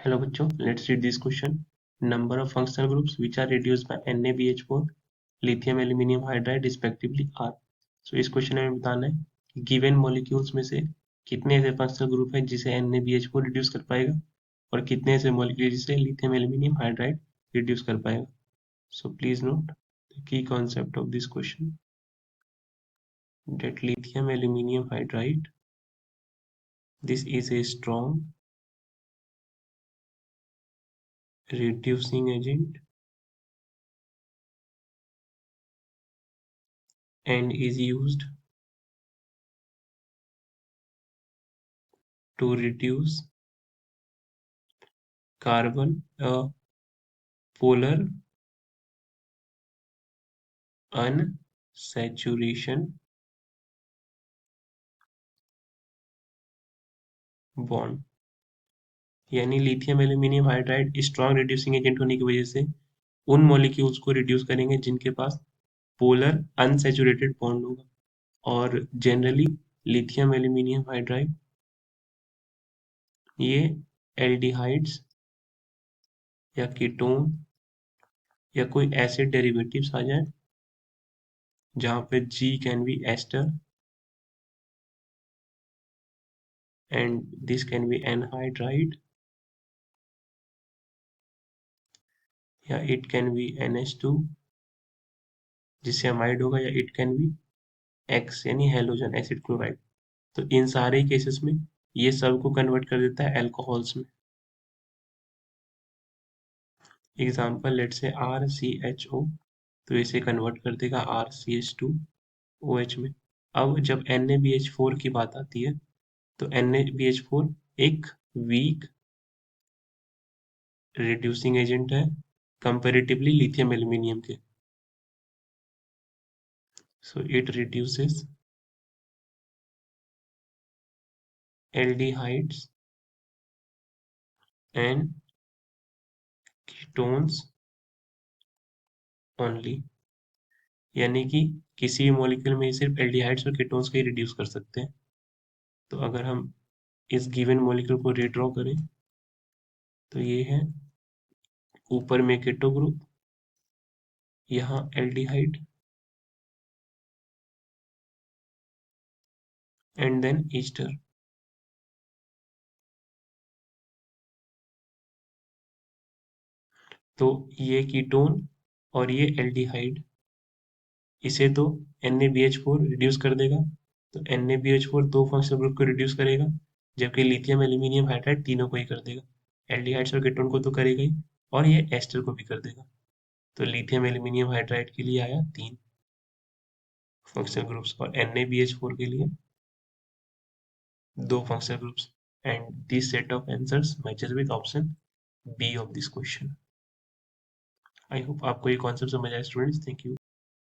Hello बच्चों, let's read this question. Number of functional groups which are reduced by NaBH4, lithium aluminium hydride respectively are. So इस question में बताना है कि given molecules में से कितने ऐसे फंक्शनल ग्रुप हैं जिसे NaBH4 रिड्यूस कर पाएगा और कितने ऐसे मॉलिक्यूल जिसे लिथियम एल्यूमिनियम हाइड्राइड रिड्यूस कर पाएगा. So please note the key concept of this question, that lithium aluminium hydride, this is a strong reducing agent and is used to reduce carbon polar unsaturation bond. यानी lithium aluminium hydride strong reducing agent होने की वजह से उन molecules को reduce करेंगे जिनके पास polar unsaturated bond होगा. और जनरली लिथियम एल्यूमिनियम हाइड्राइड ये एल्डिहाइड्स या कीटोन या कोई एसिड डेरिवेटिव्स आ जाए जहाँ पे G can be ester and this can be anhydride या it can be NH2 जिससे अमाइड होगा, या it can be X यानी हेलोजन एसिड क्लोराइड. तो इन सारे केसेस में ये सब को कन्वर्ट कर देता है अल्कोहल्स में. एग्जाम्पल लेट से RCHO, तो इसे कन्वर्ट कर देगा RCH2OH में. अब जब NaBH4 की बात आती है तो NaBH4 एक वीक रिड्यूसिंग एजेंट है कंपैरेटिवली लिथियम एल्यूमिनियम के. So it reduces aldehydes and ketones only. यानी कि किसी भी मॉलिक्यूल में सिर्फ एल्डिहाइड्स और कीटोन्स को ही रिड्यूस कर सकते हैं. तो अगर हम इस गिवन मॉलिक्यूल को रीड्रॉ करें तो ये है ऊपर में कीटो ग्रुप, यहाँ एल्डिहाइड एंड देन ईस्टर. तो ये कीटोन और ये एल्डिहाइड, इसे तो NaBH4 रिड्यूस कर देगा. तो NaBH4 दो फंक्शनल ग्रुप को रिड्यूस करेगा, जबकि लिथियम एल्यूमिनियम हाइड्राइड तीनों को ही कर देगा. एल्डिहाइड्स और कीटोन को तो करेगा ही, और ये एस्टर को भी कर देगा. तो लिथियम एल्यूमिनियम हाइड्राइड के लिए आया 3 फंक्शनल ग्रुप्स और NaBH4 के लिए 2 functional groups. And this set of answers matches with option B of this question. I hope आपको ये कॉन्सेप्ट समझ आया स्टूडेंट्स. Thank you.